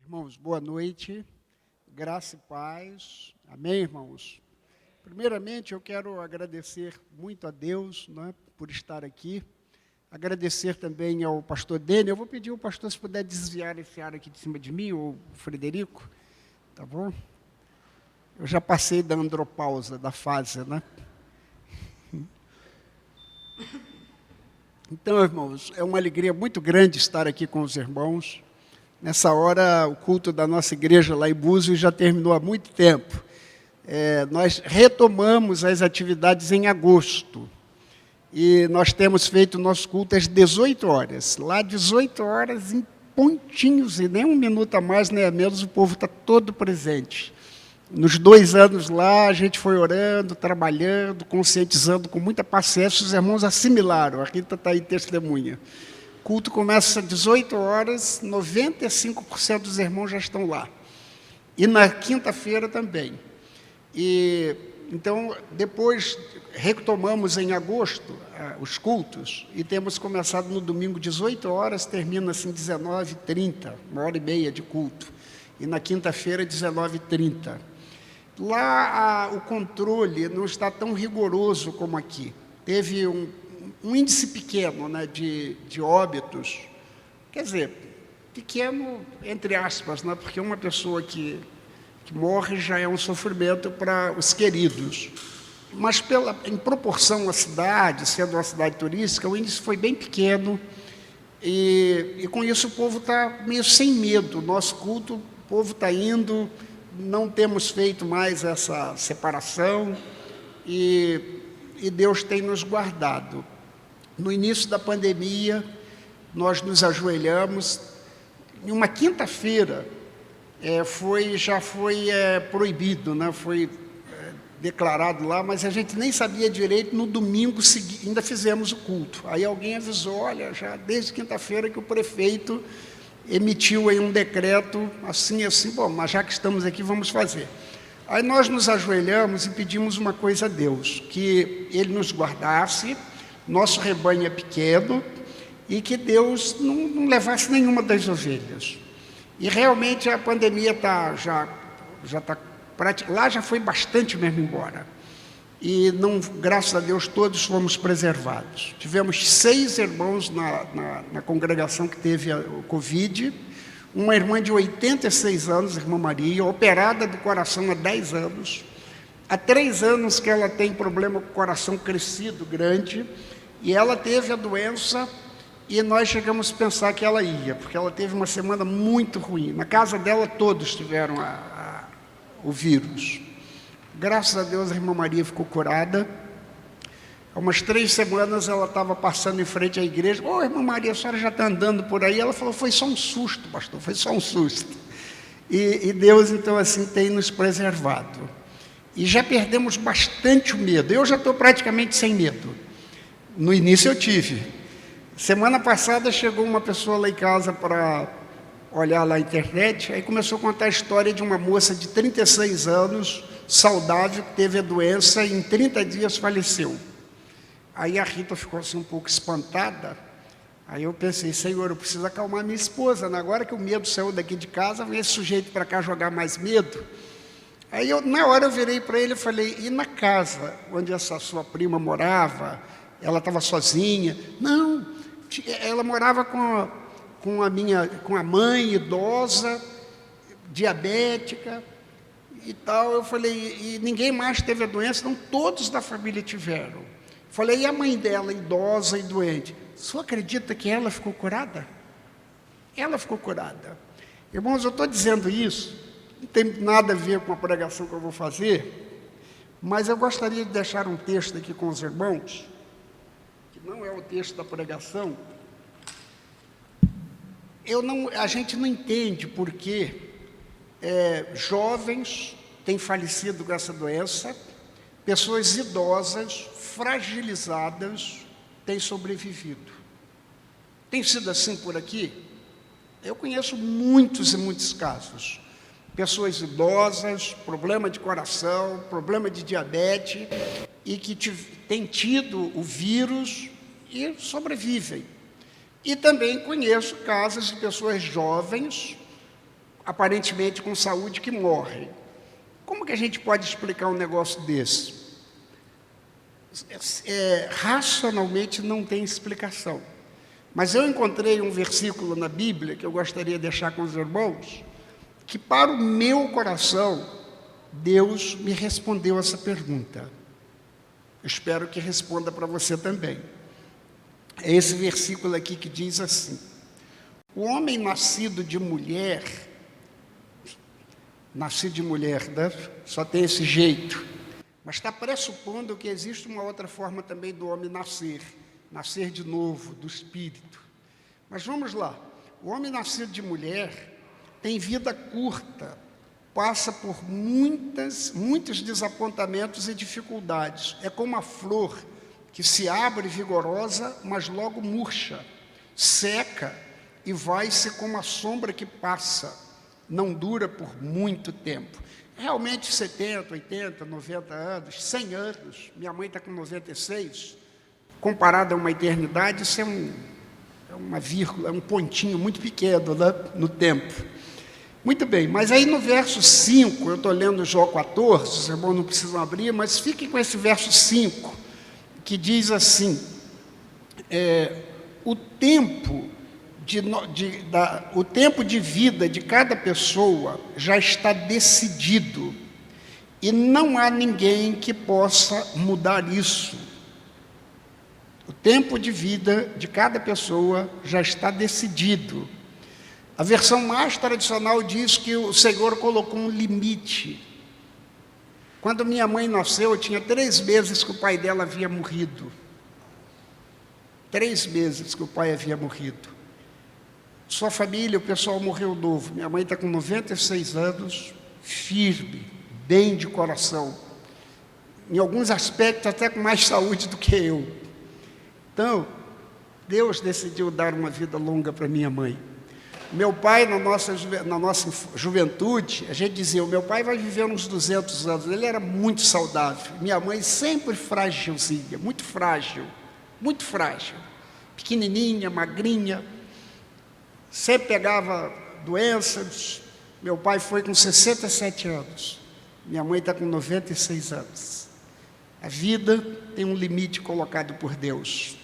Irmãos, boa noite, graça e paz, amém, irmãos? Primeiramente, eu quero agradecer muito a Deus, né, por estar aqui, agradecer também ao pastor Dênio. Eu vou pedir ao pastor se puder desviar esse ar aqui de cima de mim, ou o Frederico, tá bom? Eu já passei da andropausa, da fase, né? Então, irmãos, é uma alegria muito grande estar aqui com os irmãos. Nessa hora, o culto da nossa igreja lá em Búzios já terminou há muito tempo. Nós retomamos as atividades em agosto. E nós temos feito o nosso culto às 18 horas. Lá, 18 horas, em pontinhos, e nem um minuto a mais, nem a menos, o povo está todo presente. Nos 2 anos lá, a gente foi orando, trabalhando, conscientizando com muita paciência. Os irmãos assimilaram, a Rita está aí testemunha. O culto começa às 18 horas, 95% dos irmãos já estão lá. E na quinta-feira também. E, então, depois retomamos em agosto os cultos e temos começado no domingo 18 horas, termina assim 19h30, 1h30 de culto. E na quinta-feira, 19h30. Lá o controle não está tão rigoroso como aqui. Teve um índice pequeno, né, de óbitos, quer dizer, pequeno entre aspas, né, porque uma pessoa que morre já é um sofrimento para os queridos. Mas em proporção à cidade, sendo uma cidade turística, o índice foi bem pequeno e com isso o povo está meio sem medo. Nosso culto, o povo está indo, não temos feito mais essa separação e Deus tem nos guardado. No início da pandemia, nós nos ajoelhamos. Em uma quinta-feira, já foi proibido, né? Foi declarado lá, mas a gente nem sabia direito. No domingo ainda fizemos o culto. Aí alguém avisou, olha, já desde quinta-feira que o prefeito emitiu aí um decreto assim, bom, mas já que estamos aqui, vamos fazer. Aí nós nos ajoelhamos e pedimos uma coisa a Deus, que Ele nos guardasse. Nosso rebanho é pequeno e que Deus não levasse nenhuma das ovelhas. E realmente a pandemia já está prática. Lá já foi bastante mesmo embora. E não, graças a Deus todos fomos preservados. Tivemos 6 irmãos na congregação que teve o Covid. Uma irmã de 86 anos, irmã Maria, operada do coração há 10 anos. Há 3 anos que ela tem problema com o coração crescido, grande. E ela teve a doença e nós chegamos a pensar que ela ia, porque ela teve uma semana muito ruim. Na casa dela todos tiveram o vírus. Graças a Deus a irmã Maria ficou curada. Há umas 3 semanas ela estava passando em frente à igreja. Ô, irmã Maria, a senhora já está andando por aí? Ela falou, foi só um susto, pastor, foi só um susto. E Deus, então, assim, tem nos preservado. E já perdemos bastante o medo. Eu já estou praticamente sem medo. No início eu tive. Semana passada chegou uma pessoa lá em casa para olhar lá na internet, aí começou a contar a história de uma moça de 36 anos, saudável, que teve a doença e em 30 dias faleceu. Aí a Rita ficou assim um pouco espantada. Aí eu pensei, Senhor, eu preciso acalmar minha esposa, né? Agora que o medo saiu daqui de casa, vem esse sujeito para cá jogar mais medo. Aí na hora eu virei para ele e falei, e na casa onde essa sua prima morava, ela estava sozinha? Não, ela morava com a mãe idosa, diabética e tal. Eu falei, e ninguém mais teve a doença? Não, todos da família tiveram. Falei, e a mãe dela, idosa e doente? O senhor acredita que ela ficou curada? Ela ficou curada. Irmãos, eu estou dizendo isso, não tem nada a ver com a pregação que eu vou fazer, mas eu gostaria de deixar um texto aqui com os irmãos, que não é o texto da pregação. A gente não entende por que jovens têm falecido com essa doença, pessoas idosas, fragilizadas, têm sobrevivido. Tem sido assim por aqui? Eu conheço muitos e muitos casos. Pessoas idosas, problema de coração, problema de diabetes, e que têm tido o vírus e sobrevivem. E também conheço casos de pessoas jovens, aparentemente com saúde, que morrem. Como que a gente pode explicar um negócio desse? Racionalmente não tem explicação. Mas eu encontrei um versículo na Bíblia, que eu gostaria de deixar com os irmãos, que para o meu coração, Deus me respondeu essa pergunta. Eu espero que responda para você também. É esse versículo aqui que diz assim: o homem nascido de mulher, né? Só tem esse jeito, mas está pressupondo que existe uma outra forma também do homem nascer de novo, do Espírito. Mas vamos lá, o homem nascido de mulher tem vida curta, passa por muitos desapontamentos e dificuldades. É como a flor que se abre vigorosa, mas logo murcha, seca e vai-se como a sombra que passa, não dura por muito tempo. Realmente 70, 80, 90 anos, 100 anos, minha mãe está com 96, comparado a uma eternidade, isso é uma vírgula, é um pontinho muito pequeno, né, no tempo. Muito bem, mas aí no verso 5, eu estou lendo Jó 14, os irmãos não precisam abrir, mas fiquem com esse verso 5, que diz assim: o tempo de vida de cada pessoa já está decidido, e não há ninguém que possa mudar isso. O tempo de vida de cada pessoa já está decidido. A versão mais tradicional diz que o Senhor colocou um limite. Quando minha mãe nasceu, eu tinha 3 meses que o pai dela havia morrido. 3 meses que o pai havia morrido. Sua família, o pessoal morreu novo. Minha mãe está com 96 anos, firme, bem de coração. Em alguns aspectos, até com mais saúde do que eu. Então, Deus decidiu dar uma vida longa para minha mãe. Meu pai, na nossa juventude, a gente dizia: o meu pai vai viver uns 200 anos. Ele era muito saudável. Minha mãe sempre frágilzinha, muito frágil, pequenininha, magrinha, sempre pegava doenças. Meu pai foi com 67 anos, minha mãe está com 96 anos. A vida tem um limite colocado por Deus.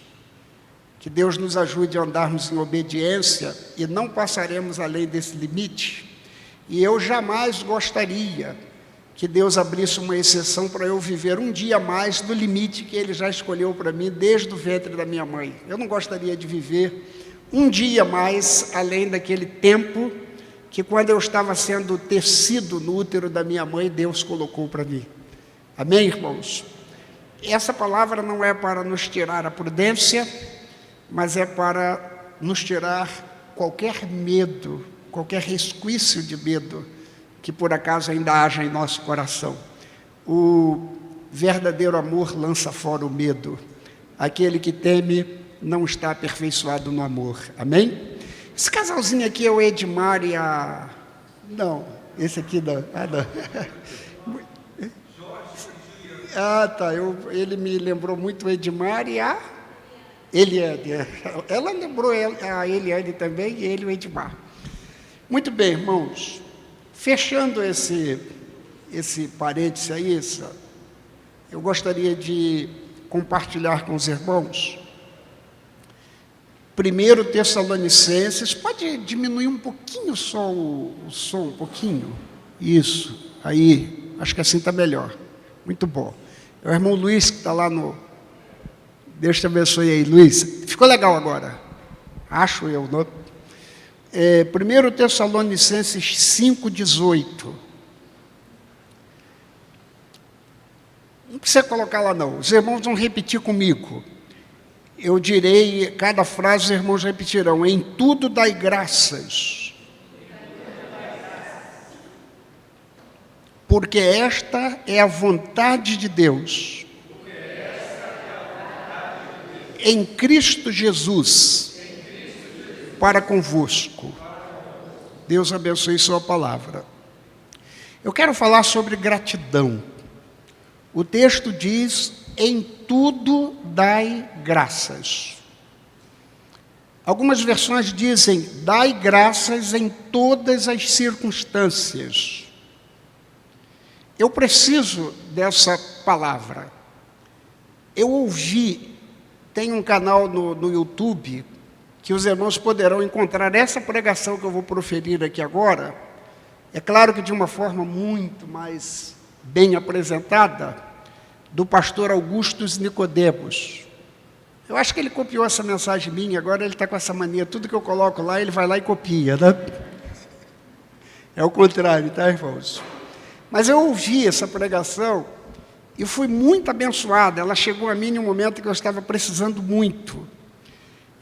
Que Deus nos ajude a andarmos em obediência e não passaremos além desse limite. E eu jamais gostaria que Deus abrisse uma exceção para eu viver um dia mais do limite que Ele já escolheu para mim desde o ventre da minha mãe. Eu não gostaria de viver um dia mais além daquele tempo que, quando eu estava sendo tecido no útero da minha mãe, Deus colocou para mim. Amém, irmãos? Essa palavra não é para nos tirar a prudência, mas é para nos tirar qualquer medo, qualquer resquício de medo que por acaso ainda haja em nosso coração. O verdadeiro amor lança fora o medo. Aquele que teme não está aperfeiçoado no amor. Amém? Esse casalzinho aqui é o Edmar e a... Não, esse aqui não. Ah, tá. Ele me lembrou muito o Edmar e a... Eliane. Ela lembrou a Eliane também, e ele o Edmar. Muito bem, irmãos. Fechando esse parêntese aí, eu gostaria de compartilhar com os irmãos 1 Tessalonicenses. Pode diminuir um pouquinho só o som, um pouquinho? Isso, aí, acho que assim está melhor. Muito bom. É o irmão Luiz que está lá no... Deus te abençoe aí, Luiz. Ficou legal agora? Acho eu, não? 1 Tessalonicenses 5,18. Não precisa colocar lá, não. Os irmãos vão repetir comigo. Eu direi, cada frase os irmãos repetirão. Em tudo dai graças, porque esta é a vontade de Deus em Cristo Jesus para convosco. Deus abençoe sua palavra. Eu quero falar sobre gratidão. O texto diz em tudo dai graças. Algumas versões dizem, dai graças em todas as circunstâncias. Eu preciso dessa palavra. Eu ouvi, tem um canal no YouTube, que os irmãos poderão encontrar essa pregação que eu vou proferir aqui agora. É claro que de uma forma muito mais bem apresentada, do pastor Augustus Nicodemos. Eu acho que ele copiou essa mensagem minha, agora ele está com essa mania, tudo que eu coloco lá, ele vai lá e copia, né? É o contrário, tá, irmãos? Mas eu ouvi essa pregação e fui muito abençoado. Ela chegou a mim em um momento que eu estava precisando muito.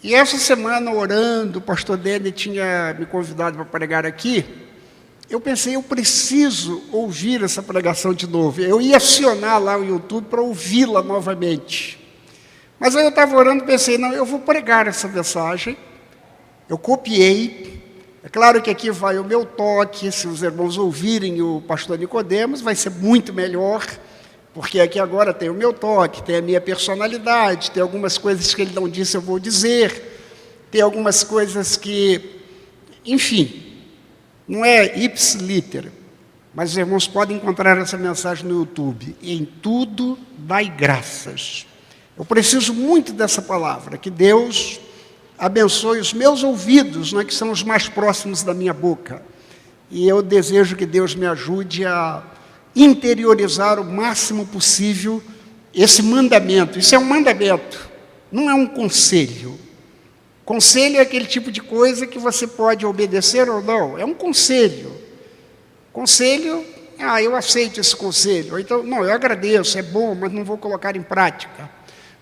E essa semana, orando, o pastor Dene tinha me convidado para pregar aqui, eu pensei, eu preciso ouvir essa pregação de novo. Eu ia acionar lá o YouTube para ouvi-la novamente. Mas aí eu estava orando e pensei, não, eu vou pregar essa mensagem. Eu copiei. É claro que aqui vai o meu toque, se os irmãos ouvirem o pastor Nicodemos, vai ser muito melhor, porque aqui agora tem o meu toque, tem a minha personalidade, tem algumas coisas que ele não disse, eu vou dizer, tem algumas coisas que, enfim, não é ipsiliter, mas os irmãos podem encontrar essa mensagem no YouTube. Em tudo dai graças. Eu preciso muito dessa palavra, que Deus abençoe os meus ouvidos, né, que são os mais próximos da minha boca. E eu desejo que Deus me ajude a interiorizar o máximo possível esse mandamento. Isso é um mandamento, não é um conselho. Conselho é aquele tipo de coisa que você pode obedecer ou não. É um conselho. Conselho, eu aceito esse conselho. Ou então, não, eu agradeço, é bom, mas não vou colocar em prática.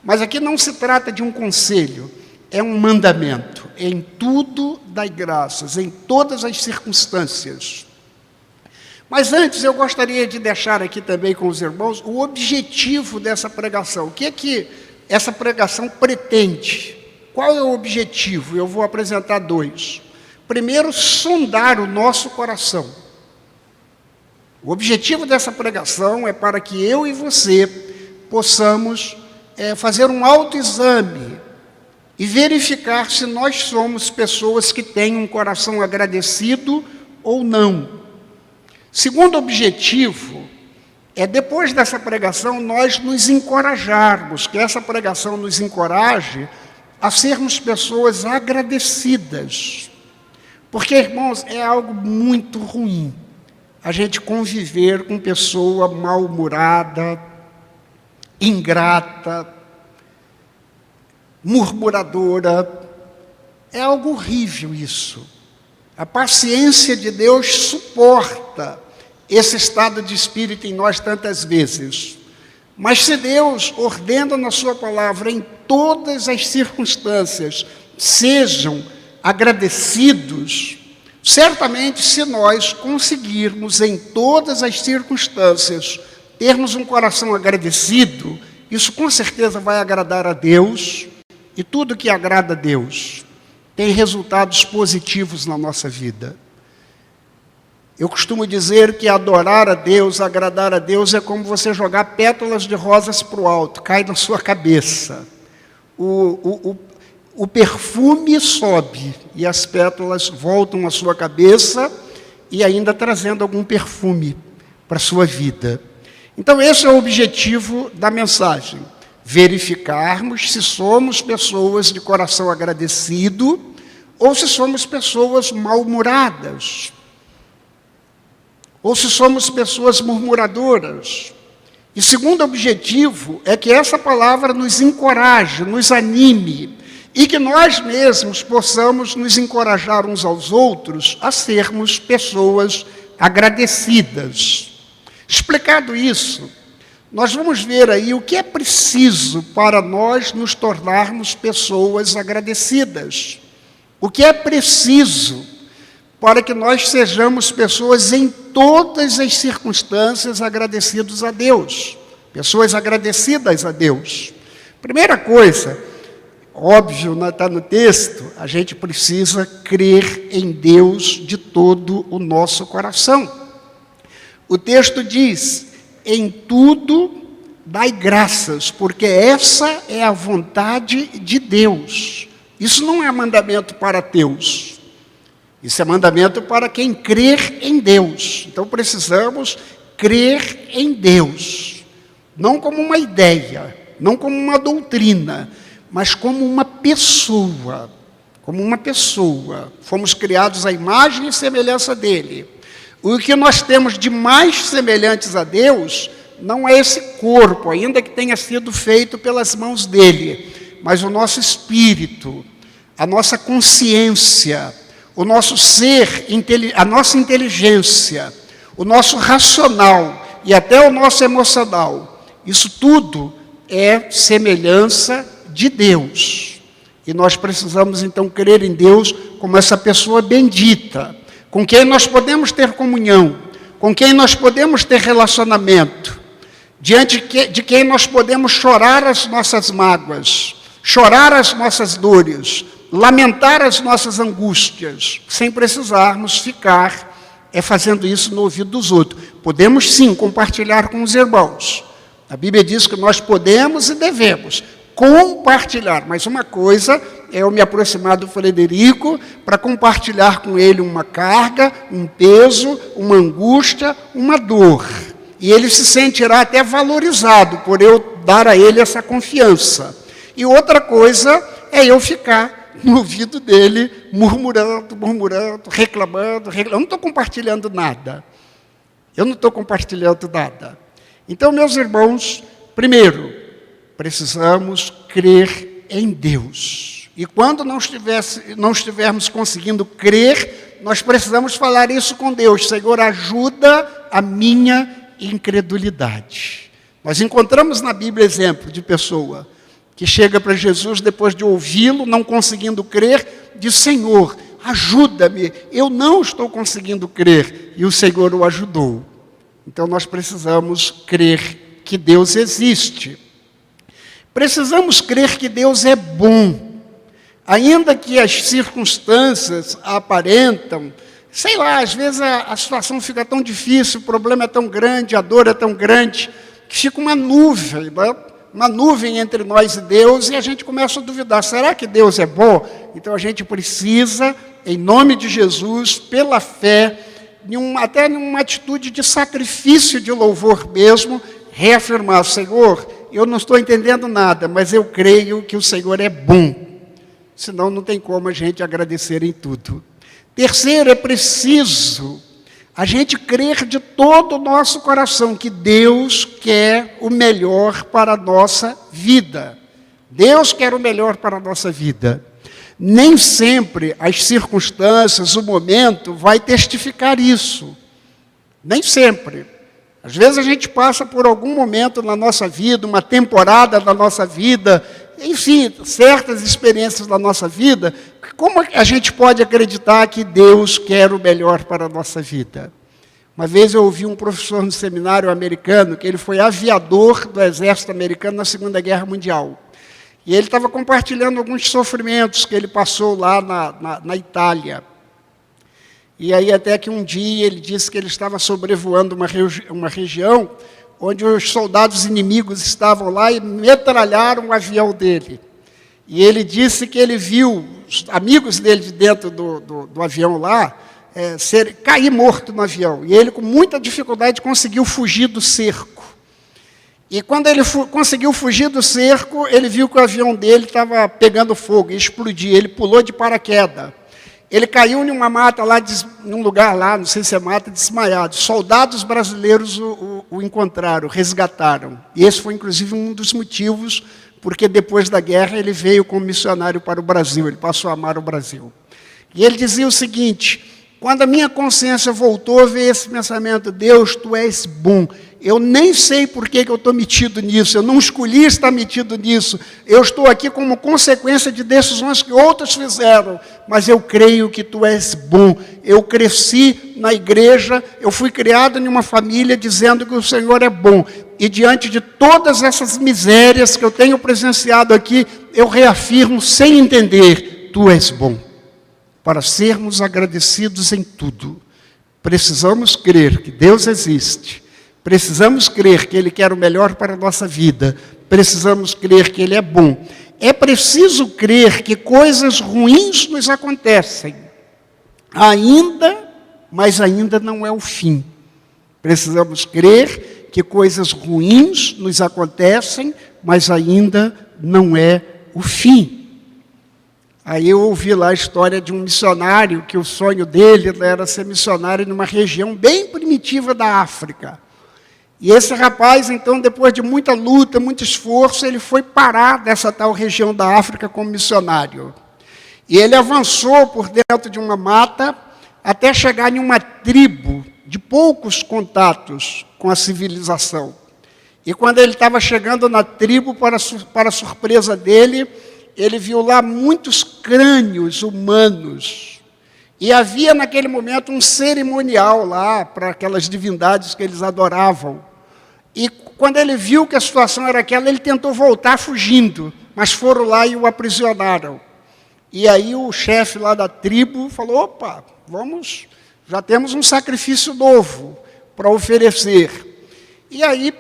Mas aqui não se trata de um conselho, é um mandamento. Em tudo dai graças, em todas as circunstâncias. Mas antes eu gostaria de deixar aqui também com os irmãos o objetivo dessa pregação. O que é que essa pregação pretende? Qual é o objetivo? Eu vou apresentar dois. Primeiro, sondar o nosso coração. O objetivo dessa pregação é para que eu e você possamos fazer um autoexame e verificar se nós somos pessoas que têm um coração agradecido ou não. Segundo objetivo, depois dessa pregação, nós nos encorajarmos, que essa pregação nos encoraje a sermos pessoas agradecidas. Porque, irmãos, é algo muito ruim a gente conviver com pessoa mal-humorada, ingrata, murmuradora. É algo horrível isso. A paciência de Deus suporta esse estado de espírito em nós tantas vezes. Mas se Deus ordena na sua palavra, em todas as circunstâncias, sejam agradecidos, certamente se nós conseguirmos em todas as circunstâncias termos um coração agradecido, isso com certeza vai agradar a Deus, e tudo que agrada a Deus tem resultados positivos na nossa vida. Eu costumo dizer que adorar a Deus, agradar a Deus, é como você jogar pétalas de rosas para o alto, cai na sua cabeça. O perfume sobe e as pétalas voltam à sua cabeça e ainda trazendo algum perfume para a sua vida. Então esse é o objetivo da mensagem. Verificarmos se somos pessoas de coração agradecido ou se somos pessoas mal-humoradas, ou se somos pessoas murmuradoras. E segundo objetivo é que essa palavra nos encoraje, nos anime, e que nós mesmos possamos nos encorajar uns aos outros a sermos pessoas agradecidas. Explicado isso, nós vamos ver aí o que é preciso para nós nos tornarmos pessoas agradecidas. O que é preciso para que nós sejamos pessoas em todas as circunstâncias agradecidos a Deus. Pessoas agradecidas a Deus. Primeira coisa, óbvio, está no texto, a gente precisa crer em Deus de todo o nosso coração. O texto diz, em tudo dai graças, porque essa é a vontade de Deus. Isso não é mandamento para ateus. Isso é mandamento para quem crer em Deus. Então precisamos crer em Deus. Não como uma ideia, não como uma doutrina, mas como uma pessoa. Como uma pessoa. Fomos criados à imagem e semelhança dele. O que nós temos de mais semelhantes a Deus não é esse corpo, ainda que tenha sido feito pelas mãos dele, mas o nosso espírito, a nossa consciência, o nosso ser, a nossa inteligência, o nosso racional e até o nosso emocional. Isso tudo é semelhança de Deus. E nós precisamos então crer em Deus como essa pessoa bendita, com quem nós podemos ter comunhão, com quem nós podemos ter relacionamento, diante de quem nós podemos chorar as nossas mágoas, chorar as nossas dores, lamentar as nossas angústias, sem precisarmos ficar fazendo isso no ouvido dos outros. Podemos sim compartilhar com os irmãos. A Bíblia diz que nós podemos e devemos compartilhar, mas uma coisa é eu me aproximar do Frederico para compartilhar com ele uma carga, um peso, uma angústia, uma dor. E ele se sentirá até valorizado por eu dar a ele essa confiança. E outra coisa é eu ficar no ouvido dele, murmurando, reclamando. Eu não estou compartilhando nada. Então, meus irmãos, primeiro, precisamos crer em Deus. E quando não estivermos conseguindo crer, nós precisamos falar isso com Deus. Senhor, ajuda a minha incredulidade. Nós encontramos na Bíblia exemplo de pessoa que chega para Jesus depois de ouvi-lo, não conseguindo crer, diz: Senhor, ajuda-me, eu não estou conseguindo crer. E o Senhor o ajudou. Então nós precisamos crer que Deus existe. Precisamos crer que Deus é bom. Ainda que as circunstâncias aparentam, sei lá, às vezes a situação fica tão difícil, o problema é tão grande, a dor é tão grande, que fica uma nuvem entre nós e Deus, e a gente começa a duvidar, será que Deus é bom? Então a gente precisa, em nome de Jesus, pela fé, até numa atitude de sacrifício de louvor mesmo, reafirmar: Senhor, eu não estou entendendo nada, mas eu creio que o Senhor é bom. Senão não tem como a gente agradecer em tudo. Terceiro, é preciso a gente crer de todo o nosso coração que Deus quer o melhor para a nossa vida. Deus quer o melhor para a nossa vida. Nem sempre as circunstâncias, o momento vai testificar isso. Nem sempre. Às vezes a gente passa por algum momento na nossa vida, uma temporada da nossa vida, enfim, certas experiências da nossa vida. Como a gente pode acreditar que Deus quer o melhor para a nossa vida? Uma vez eu ouvi um professor no seminário americano, que ele foi aviador do exército americano na Segunda Guerra Mundial. E ele estava compartilhando alguns sofrimentos que ele passou lá na Itália. E aí até que um dia ele disse que ele estava sobrevoando uma região onde os soldados inimigos estavam lá e metralharam o avião dele. E ele disse que ele viu os amigos dele de dentro do avião lá cair morto no avião. E ele, com muita dificuldade, conseguiu fugir do cerco. E quando ele conseguiu fugir do cerco, ele viu que o avião dele estava pegando fogo e explodia. Ele pulou de paraquedas. Ele caiu em uma mata lá, num lugar lá, não sei se é mata, desmaiado. Soldados brasileiros o encontraram, resgataram. E esse foi, inclusive, um dos motivos porque depois da guerra ele veio como missionário para o Brasil. Ele passou a amar o Brasil. E ele dizia o seguinte: quando a minha consciência voltou, veio esse pensamento: Deus, Tu és bom. Eu nem sei por que eu estou metido nisso, eu não escolhi estar metido nisso, eu estou aqui como consequência de decisões que outros fizeram, mas eu creio que Tu és bom. Eu cresci na igreja, eu fui criado em uma família dizendo que o Senhor é bom, e diante de todas essas misérias que eu tenho presenciado aqui, eu reafirmo sem entender: Tu és bom. Para sermos agradecidos em tudo, precisamos crer que Deus existe, Precisamos crer que Ele quer o melhor para a nossa vida. Precisamos crer que Ele é bom. É preciso crer que coisas ruins nos acontecem. Mas ainda não é o fim. Precisamos crer que coisas ruins nos acontecem, mas ainda não é o fim. Aí eu ouvi lá a história de um missionário, que o sonho dele era ser missionário numa região bem primitiva da África. E esse rapaz, então, depois de muita luta, muito esforço, ele foi parar nessa tal região da África como missionário. E ele avançou por dentro de uma mata até chegar em uma tribo de poucos contatos com a civilização. E quando ele estava chegando na tribo, para a surpresa dele, ele viu lá muitos crânios humanos. E havia naquele momento um cerimonial lá para aquelas divindades que eles adoravam. E quando ele viu que a situação era aquela, ele tentou voltar fugindo, mas foram lá e o aprisionaram. E aí o chefe lá da tribo falou, opa, já temos um sacrifício novo para oferecer. E aí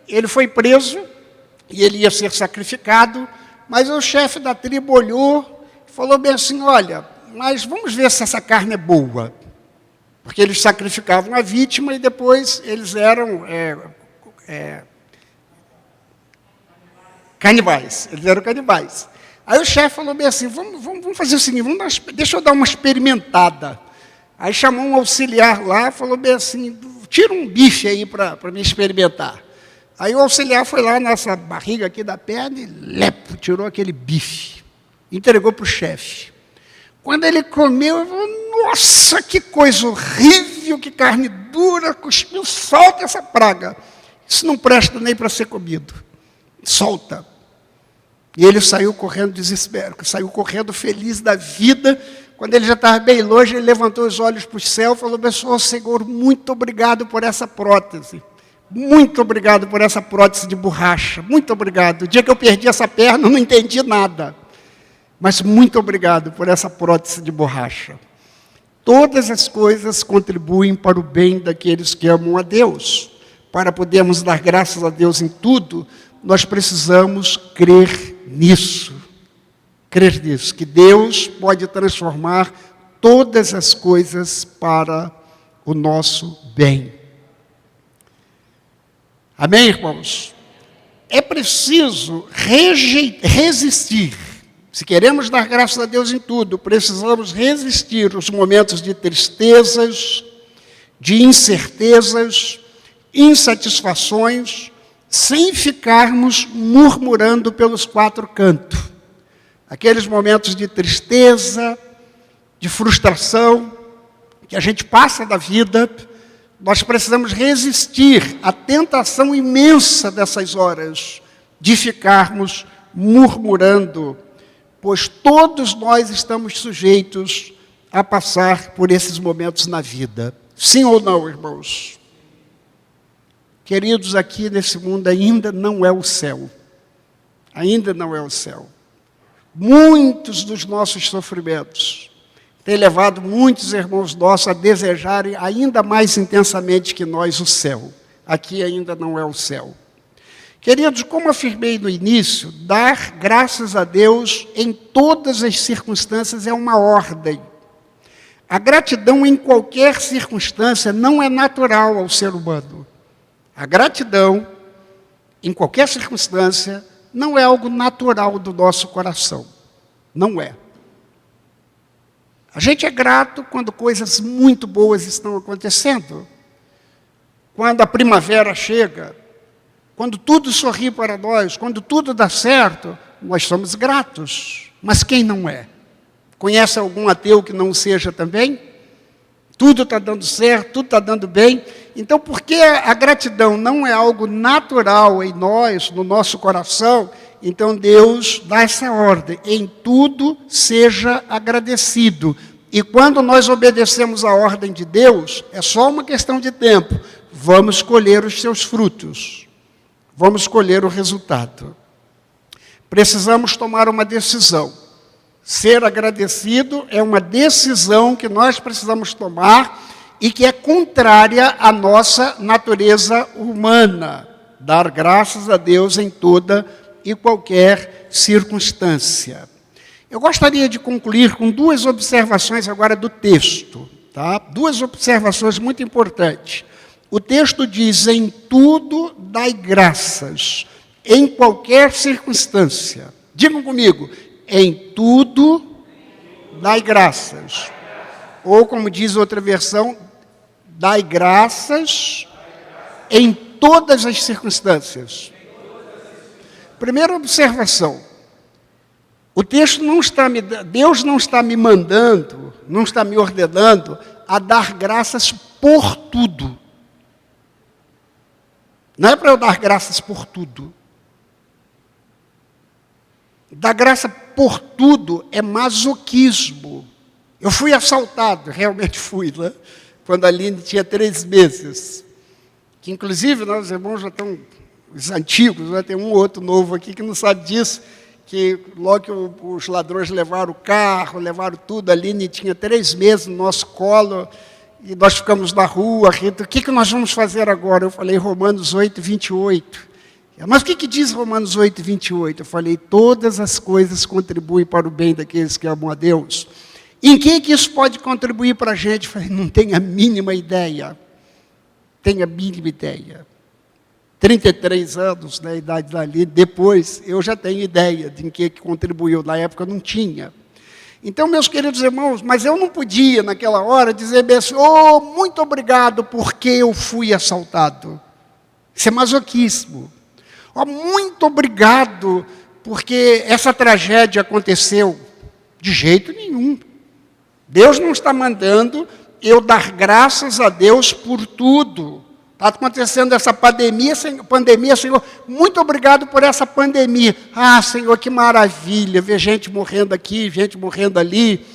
ele foi preso e ele ia ser sacrificado, mas o chefe da tribo olhou e falou bem assim, olha, mas vamos ver se essa carne é boa. Porque eles sacrificavam a vítima e depois eles eram canibais. Eles eram canibais. Aí o chefe falou bem assim, vamos fazer o seguinte, deixa eu dar uma experimentada. Aí chamou um auxiliar lá, falou bem assim, tira um bife aí para me experimentar. Aí o auxiliar foi lá nessa barriga aqui da perna e tirou aquele bife, entregou para o chefe. Quando ele comeu, ele falou, nossa, que coisa horrível, que carne dura, cuspiu, solta essa praga. Isso não presta nem para ser comido. Solta. E ele saiu correndo desespero, saiu correndo feliz da vida. Quando ele já estava bem longe, ele levantou os olhos para o céu e falou, Senhor, muito obrigado por essa prótese. Muito obrigado por essa prótese de borracha. Muito obrigado. O dia que eu perdi essa perna, eu não entendi nada. Mas muito obrigado por essa prótese de borracha. Todas as coisas contribuem para o bem daqueles que amam a Deus. Para podermos dar graças a Deus em tudo, nós precisamos crer nisso. Crer nisso, que Deus pode transformar todas as coisas para o nosso bem. Amém, irmãos? É preciso resistir. Se queremos dar graças a Deus em tudo, precisamos resistir os momentos de tristezas, de incertezas, insatisfações, sem ficarmos murmurando pelos quatro cantos. Aqueles momentos de tristeza, de frustração, que a gente passa da vida, nós precisamos resistir à tentação imensa dessas horas, de ficarmos murmurando, pois todos nós estamos sujeitos a passar por esses momentos na vida. Sim ou não, irmãos? Queridos, aqui nesse mundo ainda não é o céu. Ainda não é o céu. Muitos dos nossos sofrimentos têm levado muitos irmãos nossos a desejarem ainda mais intensamente que nós o céu. Aqui ainda não é o céu. Queridos, como afirmei no início, dar graças a Deus em todas as circunstâncias é uma ordem. A gratidão em qualquer circunstância não é natural ao ser humano. A gratidão, em qualquer circunstância, não é algo natural do nosso coração. Não é. A gente é grato quando coisas muito boas estão acontecendo. Quando a primavera chega, quando tudo sorri para nós, quando tudo dá certo, nós somos gratos. Mas quem não é? Conhece algum ateu que não seja também? Tudo está dando certo, tudo está dando bem. Então, porque a gratidão não é algo natural em nós, no nosso coração, então Deus dá essa ordem. Em tudo seja agradecido. E quando nós obedecemos a ordem de Deus, é só uma questão de tempo. Vamos colher os seus frutos. Vamos colher o resultado. Precisamos tomar uma decisão. Ser agradecido é uma decisão que nós precisamos tomar e que é contrária à nossa natureza humana. Dar graças a Deus em toda e qualquer circunstância. Eu gostaria de concluir com duas observações agora do texto. Tá? Duas observações muito importantes. O texto diz, em tudo dai graças, em qualquer circunstância. Digam comigo, em tudo dai graças. Ou, como diz outra versão, dai graças em todas as circunstâncias. Primeira observação. O texto não está Deus não está me mandando, não está me ordenando a dar graças por tudo. Não é para eu dar graças por tudo. Dar graça por tudo é masoquismo. Eu fui assaltado, realmente fui, né? Quando a Aline tinha 3 meses. Que, inclusive, nós irmãos já estão, os antigos, né? Tem um ou outro novo aqui que não sabe disso, que logo que os ladrões levaram o carro, levaram tudo, a Aline tinha 3 meses no nosso colo, e nós ficamos na rua, Rita, o que nós vamos fazer agora? Eu falei, Romanos 8, 28. Mas o que diz Romanos 8, 28? Eu falei, todas as coisas contribuem para o bem daqueles que amam a Deus. Em que isso pode contribuir para a gente? Eu falei, não tenho a mínima ideia. Tenho a mínima ideia. 33 anos, na idade dali, depois eu já tenho ideia de em que contribuiu. Na época eu não tinha. Então, meus queridos irmãos, mas eu não podia, naquela hora, dizer bem assim, oh, muito obrigado porque eu fui assaltado. Isso é masoquismo. Oh, muito obrigado porque essa tragédia aconteceu. De jeito nenhum. Deus não está mandando eu dar graças a Deus por tudo. Está acontecendo essa pandemia, Senhor, muito obrigado por essa pandemia. Ah, Senhor, que maravilha, ver gente morrendo aqui, gente morrendo ali.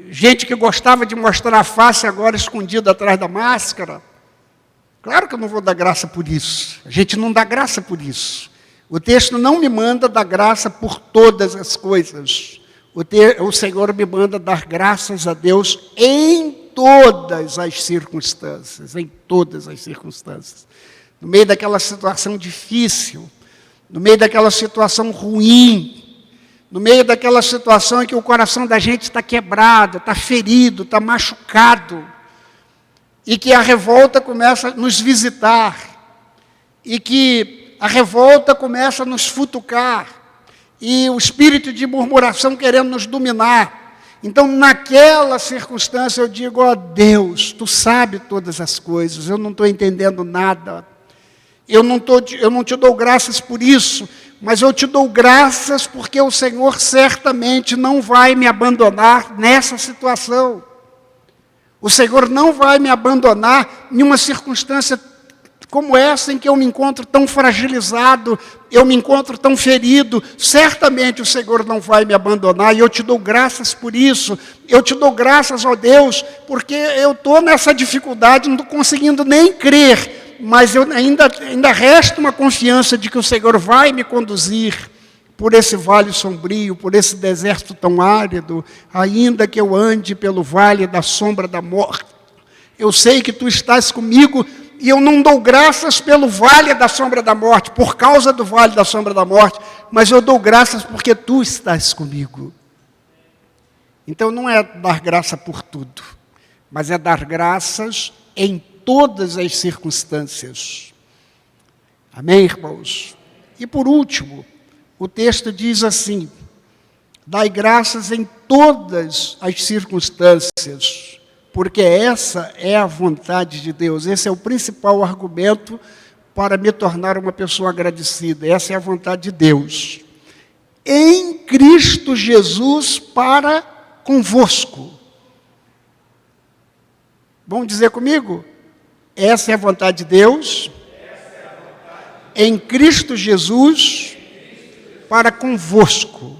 Gente que gostava de mostrar a face agora escondida atrás da máscara. Claro que eu não vou dar graça por isso. A gente não dá graça por isso. O texto não me manda dar graça por todas as coisas. O Senhor me manda dar graças a Deus em todas as circunstâncias, em todas as circunstâncias. No meio daquela situação difícil, no meio daquela situação ruim, no meio daquela situação em que o coração da gente está quebrado, está ferido, está machucado, e que a revolta começa a nos visitar, e que a revolta começa a nos futucar, e o espírito de murmuração querendo nos dominar. Então, naquela circunstância, eu digo, ó Deus, Tu sabe todas as coisas, eu não estou entendendo nada, eu não te dou graças por isso, mas eu te dou graças porque o Senhor certamente não vai me abandonar nessa situação. O Senhor não vai me abandonar em uma circunstância como essa em que eu me encontro tão fragilizado, eu me encontro tão ferido, certamente o Senhor não vai me abandonar, e eu te dou graças por isso, eu te dou graças, ó Deus, porque eu estou nessa dificuldade, não estou conseguindo nem crer, mas ainda resta uma confiança de que o Senhor vai me conduzir por esse vale sombrio, por esse deserto tão árido, ainda que eu ande pelo vale da sombra da morte, eu sei que Tu estás comigo, e eu não dou graças pelo vale da sombra da morte, por causa do vale da sombra da morte, mas eu dou graças porque Tu estás comigo. Então não é dar graça por tudo, mas é dar graças em todas as circunstâncias. Amém, irmãos? E por último, o texto diz assim, dai graças em todas as circunstâncias, porque essa é a vontade de Deus. Esse é o principal argumento para me tornar uma pessoa agradecida. Essa é a vontade de Deus. Em Cristo Jesus para convosco. Vão dizer comigo? Essa é a vontade de Deus. Em Cristo Jesus para convosco.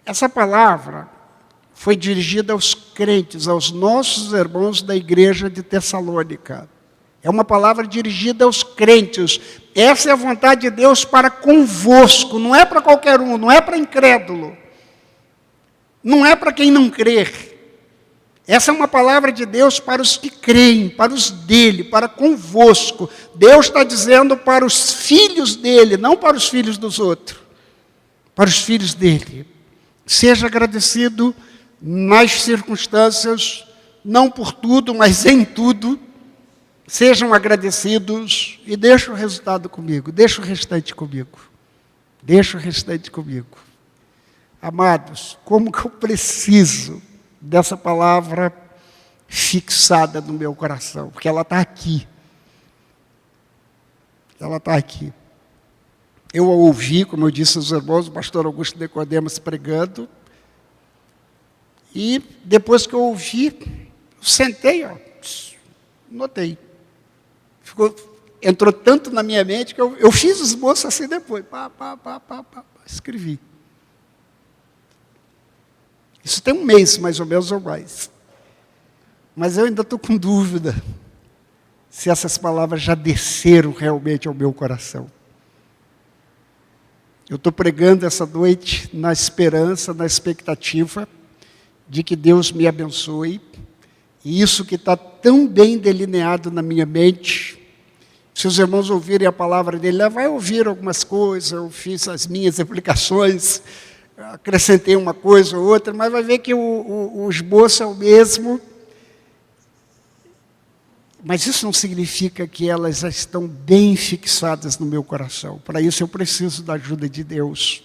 Essa palavra foi dirigida aos crentes, aos nossos irmãos da igreja de Tessalônica. É uma palavra dirigida aos crentes. Essa é a vontade de Deus para convosco, não é para qualquer um, não é para incrédulo, não é para quem não crer. Essa é uma palavra de Deus para os que creem, para os dele, para convosco. Deus está dizendo para os filhos dele, não para os filhos dos outros. Para os filhos dele. Seja agradecido nas circunstâncias, não por tudo, mas em tudo. Sejam agradecidos e deixa o resultado comigo, deixa o restante comigo. Deixa o restante comigo. Amados, como que eu preciso dessa palavra fixada no meu coração? Porque ela está aqui. Ela está aqui. Eu a ouvi, como eu disse aos irmãos, o pastor Augusto Nicodemos pregando. E depois que eu ouvi, eu sentei, notei. Entrou tanto na minha mente que eu fiz os esboço assim depois. Escrevi. Isso tem um mês, mais ou menos, ou mais. Mas eu ainda estou com dúvida se essas palavras já desceram realmente ao meu coração. Eu estou pregando essa noite na esperança, na expectativa de que Deus me abençoe. E isso que está tão bem delineado na minha mente, se os irmãos ouvirem a palavra dele, vai ouvir algumas coisas, eu fiz as minhas aplicações, acrescentei uma coisa ou outra, mas vai ver que o esboço é o mesmo. Mas isso não significa que elas já estão bem fixadas no meu coração. Para isso eu preciso da ajuda de Deus.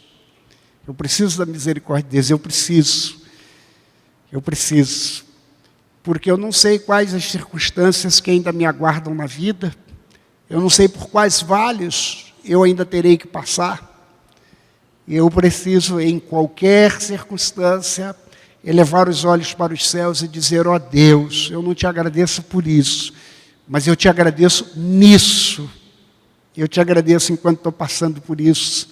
Eu preciso da misericórdia de Deus, eu preciso. Porque eu não sei quais as circunstâncias que ainda me aguardam na vida. Eu não sei por quais vales eu ainda terei que passar. E eu preciso, em qualquer circunstância, elevar os olhos para os céus e dizer: ó Deus, eu não te agradeço por isso, mas eu te agradeço nisso. Eu te agradeço enquanto estou passando por isso.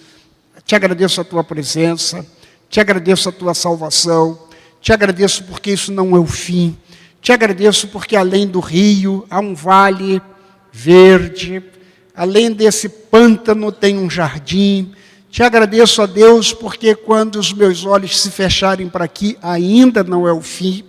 Te agradeço a tua presença, te agradeço a tua salvação, te agradeço porque isso não é o fim. Te agradeço porque além do rio há um vale verde, além desse pântano tem um jardim. Te agradeço a Deus porque quando os meus olhos se fecharem para aqui, ainda não é o fim.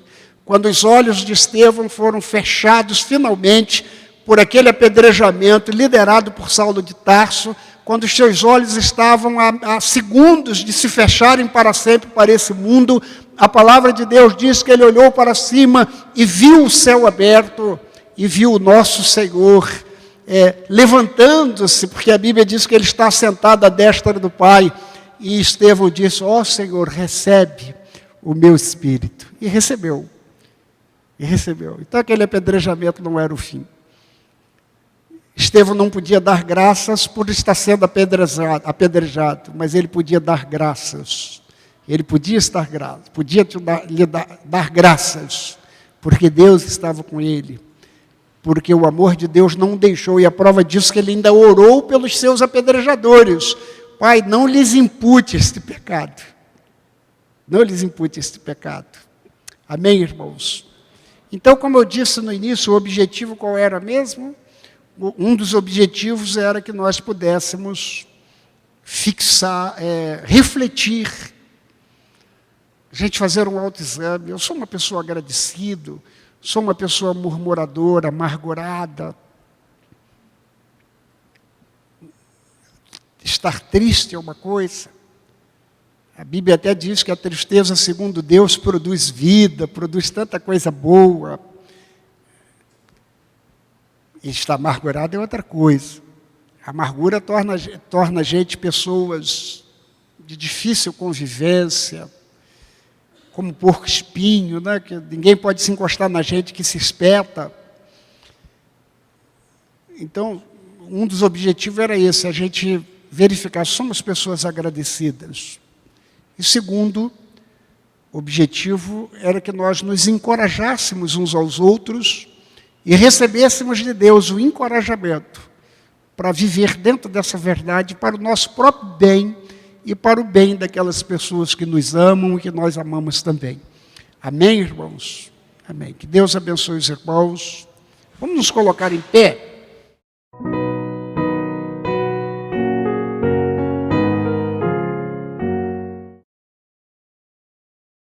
Quando os olhos de Estevão foram fechados finalmente por aquele apedrejamento liderado por Saulo de Tarso, quando os seus olhos estavam a segundos de se fecharem para sempre para esse mundo, a palavra de Deus diz que ele olhou para cima e viu o céu aberto e viu o nosso Senhor levantando-se, porque a Bíblia diz que ele está sentado à destra do Pai. E Estevão disse: ó Senhor, recebe o meu espírito. E recebeu. Então aquele apedrejamento não era o fim. Estevão não podia dar graças por estar sendo apedrejado, mas ele podia dar graças. Ele podia estar grato, podia lhe dar graças, porque Deus estava com ele. Porque o amor de Deus não o deixou, e a prova disso é que ele ainda orou pelos seus apedrejadores. Pai, não lhes impute este pecado. Não lhes impute este pecado. Amém, irmãos? Então, como eu disse no início, o objetivo qual era mesmo? Um dos objetivos era que nós pudéssemos fixar, refletir, a gente fazer um autoexame. Eu sou uma pessoa agradecida, sou uma pessoa murmuradora, amargurada. Estar triste é uma coisa. A Bíblia até diz que a tristeza, segundo Deus, produz vida, produz tanta coisa boa. E estar amargurado é outra coisa. A amargura torna a gente pessoas de difícil convivência, como porco-espinho, né? Que ninguém pode se encostar na gente que se espeta. Então, um dos objetivos era esse, a gente verificar se somos pessoas agradecidas. E segundo objetivo era que nós nos encorajássemos uns aos outros e recebêssemos de Deus o encorajamento para viver dentro dessa verdade para o nosso próprio bem e para o bem daquelas pessoas que nos amam e que nós amamos também. Amém, irmãos? Amém. Que Deus abençoe os irmãos. Vamos nos colocar em pé.